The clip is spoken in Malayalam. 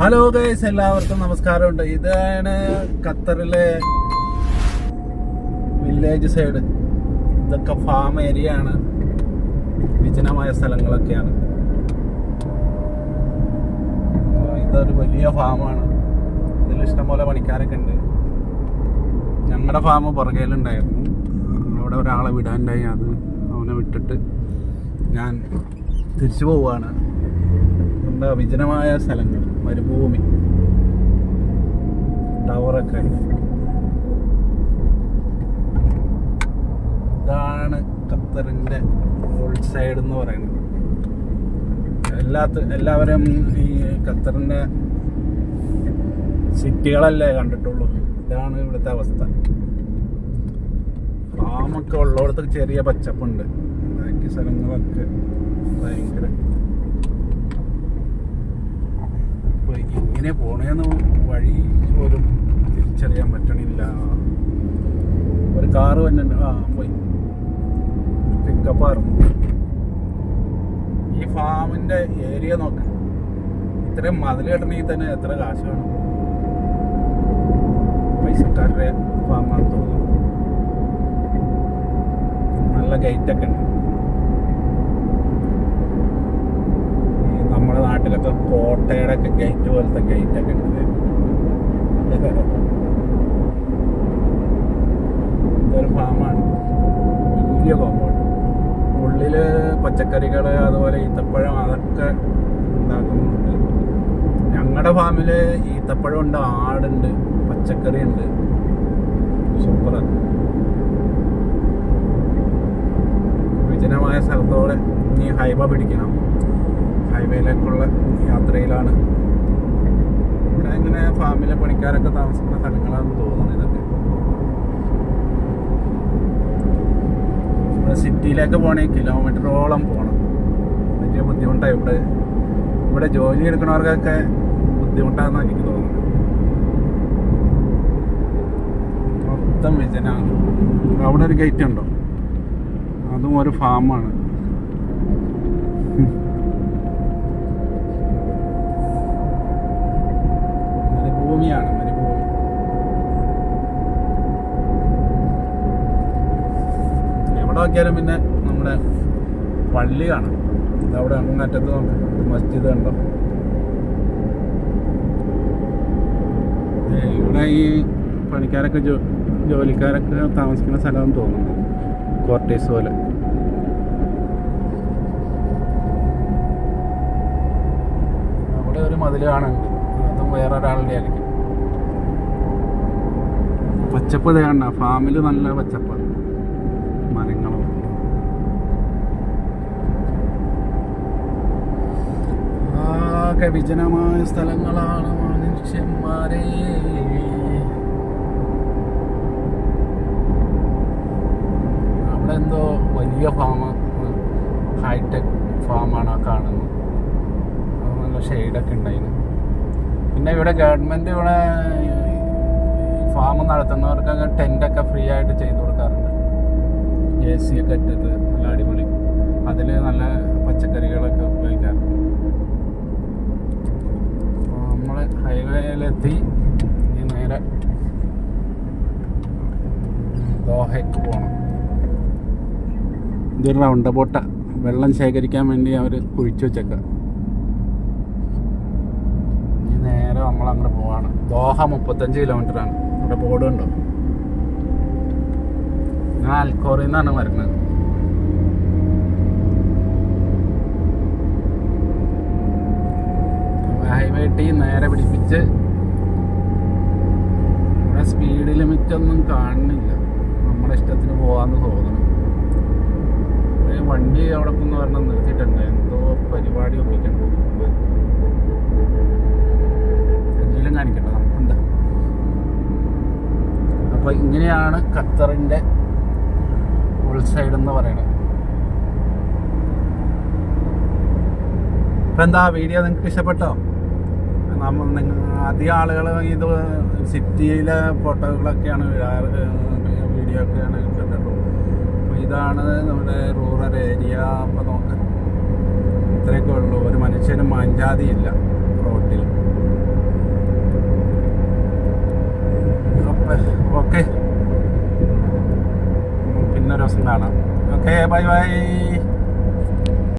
ഹലോ ഗൈസ്, എല്ലാവർക്കും നമസ്കാരമുണ്ട്. ഇതാണ് ഖത്തറിലെ വില്ലേജ് സൈഡ്. ഇതൊക്കെ ഫാം ഏരിയ ആണ്, വിജനമായ സ്ഥലങ്ങളൊക്കെയാണ്. ഇതൊരു വലിയ ഫാമാണ്. ഇതിൽ ഇഷ്ടംപോലെ പണിക്കാരൊക്കെ ഉണ്ട്. ഞങ്ങളുടെ ഫാം പുറകയിലുണ്ടായിരുന്നു. അവിടെ ഒരാളെ വിടാനുണ്ടായി. അവനെ വിട്ടിട്ട് ഞാൻ തിരിച്ചു പോവുകയാണ്. എന്താ വിജനമായ സ്ഥലങ്ങൾ, മരുഭൂമി, ടവറൊക്കെ. ഇതാണ് ഖത്തറിൻ്റെ റോഡ് സൈഡ് എന്ന് പറയുന്നത്. എല്ലാവരും ഈ ഖത്തറിൻ്റെ സിറ്റികളല്ലേ കണ്ടിട്ടുള്ളൂ. ഇതാണ് ഇവിടുത്തെ അവസ്ഥ. ഫാമൊക്കെ ഉള്ളിടത്ത് ചെറിയ പച്ചപ്പുണ്ട്. ബാക്കി സ്ഥലങ്ങളൊക്കെ ഭയങ്കര. ഇങ്ങനെ പോണേന്ന് വഴി പോലും തിരിച്ചറിയാൻ പറ്റണില്ല. ഒരു കാറ് വന്നിട്ട് പോയി പിക്കപ്പാറും. ഈ ഫാമിന്റെ ഏരിയ നോക്ക്. ഇത്രയും മതിൽ കെട്ടണമെങ്കിൽ തന്നെ എത്ര കാശ് വേണം. പൈസക്കാരുടെ ഫാമാണെന്ന് തോന്നുന്നു. നല്ല ഗേറ്റൊക്കെ ഉണ്ട്. നമ്മുടെ നാട്ടിലൊക്കെ കോട്ടയുടെ ഒക്കെ ഗേറ്റ് പോലത്തെ ഗേറ്റൊക്കെ ഉണ്ട്. ഇതൊരു ഫാമാണ്, വലിയ കോമ്പൗണ്ട്. ഉള്ളില് പച്ചക്കറികൾ, അതുപോലെ ഈത്തപ്പഴം, അതൊക്കെ ഉണ്ടാക്കുന്നുണ്ട്. ഞങ്ങളുടെ ഫാമില് ഈത്തപ്പഴം ഉണ്ട്, ആടുണ്ട്, പച്ചക്കറി ഉണ്ട്. സൂപ്പറാണ്. വിജനമായ സ്ഥലത്തോടെ നീ ഹൈവ പിടിക്കണം. ഹൈവേയിലേക്കുള്ള യാത്രയിലാണ്. ഇവിടെ ഇങ്ങനെ ഫാമിലെ പണിക്കാരൊക്കെ താമസിക്കുന്ന സ്ഥലങ്ങളാണെന്ന് തോന്നുന്നു ഇതൊക്കെ. ഇവിടെ സിറ്റിയിലേക്ക് പോകണമെങ്കിൽ കിലോമീറ്ററോളം പോകണം. വലിയ ബുദ്ധിമുട്ടാണ്. ഇവിടെ ജോലി എടുക്കുന്നവർക്കൊക്കെ ബുദ്ധിമുട്ടാണെന്നാണ് എനിക്ക് തോന്നുന്നത്. മൊത്തം വിജനാണ്. അവിടെ ഒരു ഗേറ്റ് ഉണ്ടോ? അതും ഒരു ഫാമാണ്. മരുഭൂമിയാണ്, മരുഭൂമി. എവിടെ നോക്കിയാലും പിന്നെ നമ്മുടെ പള്ളി കാണാം. അവിടെ അങ്ങറ്റത്ത് മസ്ജിദ് കണ്ടോ? ഇവിടെ ഈ പണിക്കാരൊക്കെ ജോലിക്കാരൊക്കെ താമസിക്കുന്ന സ്ഥലമെന്ന് തോന്നുന്നു. ക്വാർട്ടേഴ്സ് പോലെ. അവിടെ ഒരു മതിൽ കാണുന്നുണ്ട്. അതും വേറൊരാളുടെ ആയിരിക്കും. പച്ചപ്പ് കാണ. ഫാമിൽ നല്ല പച്ചപ്പാണ്, മരങ്ങളും. ആകെ വിജനമായ സ്ഥലങ്ങളാണ് മനുഷ്യന്മാരെ. അവിടെ എന്തോ വലിയ ഫാം, ഹൈടെക് ഫാമാണ് കാണുന്നത്. നല്ല ഷെയ്ഡൊക്കെ ഉണ്ടായിരുന്നു. പിന്നെ ഇവിടെ ഗവൺമെൻറ് ഇവിടെ ഫാം നടത്തുന്നവർക്കൊക്കെ ടെൻ്റൊക്കെ ഫ്രീ ആയിട്ട് ചെയ്ത് കൊടുക്കാറുണ്ട്. AC ഒക്കെ ഇട്ടിട്ട് നല്ല അടിപൊളി. അതിൽ നല്ല പച്ചക്കറികളൊക്കെ ഉപയോഗിക്കാറുണ്ട്. നമ്മൾ ഹൈവേയിലെത്തി. ഇനി നേരെ ദോഹയ്ക്ക് പോകണം. ഇതൊരു റൗണ്ട് ബോട്ടാ. വെള്ളം ശേഖരിക്കാൻ വേണ്ടി അവർ കുഴിച്ചു വെച്ചേക്കാം. നേരെ നമ്മൾ അങ്ങോട്ട് പോവാണ്. ദോഹ 35 കിലോമീറ്ററാണ്. ഇവിടെ ബോർഡ് ഉണ്ടോ? ഞാൻ അൽക്കോറിൽ നിന്നാണ് വരുന്നത്. ഹൈവേ ടി നേരെ പിടിപ്പിച്ച്. ഇവിടെ സ്പീഡ് ലിമിറ്റ് ഒന്നും കാണുന്നില്ല. നമ്മുടെ ഇഷ്ടത്തിന് പോകാമെന്ന് തോന്നുന്നു. വണ്ടി അവിടെ നിന്ന് പറഞ്ഞാൽ നിർത്തിയിട്ടുണ്ട്. എന്തോ പരിപാടി ഒപ്പിക്കണ്ടോ എന്തെങ്കിലും കാണിക്കണ്ടോ നമുക്കെന്താ. അപ്പോൾ ഇങ്ങനെയാണ് ഖത്തറിൻ്റെ ഉൾ സൈഡ് എന്ന് പറയുന്നത്. ഇപ്പം എന്താ വീഡിയോ നിങ്ങൾക്ക് ഇഷ്ടപ്പെട്ടോ? അധികം ആളുകൾ ഇത് സിറ്റിയിലെ ഫോട്ടോകളൊക്കെയാണ്, വീഡിയോ ഒക്കെയാണ് കണ്ടിട്ടുള്ളൂ. അപ്പോൾ ഇതാണ് നമ്മുടെ റൂറൽ ഏരിയ. അപ്പോൾ നോക്കാം, ഇത്രയൊക്കെ ഉള്ളൂ. ഒരു മനുഷ്യനും മഞ്ചാതിയില്ല റോട്ടിൽ. കാണാം. Okay, bye bye.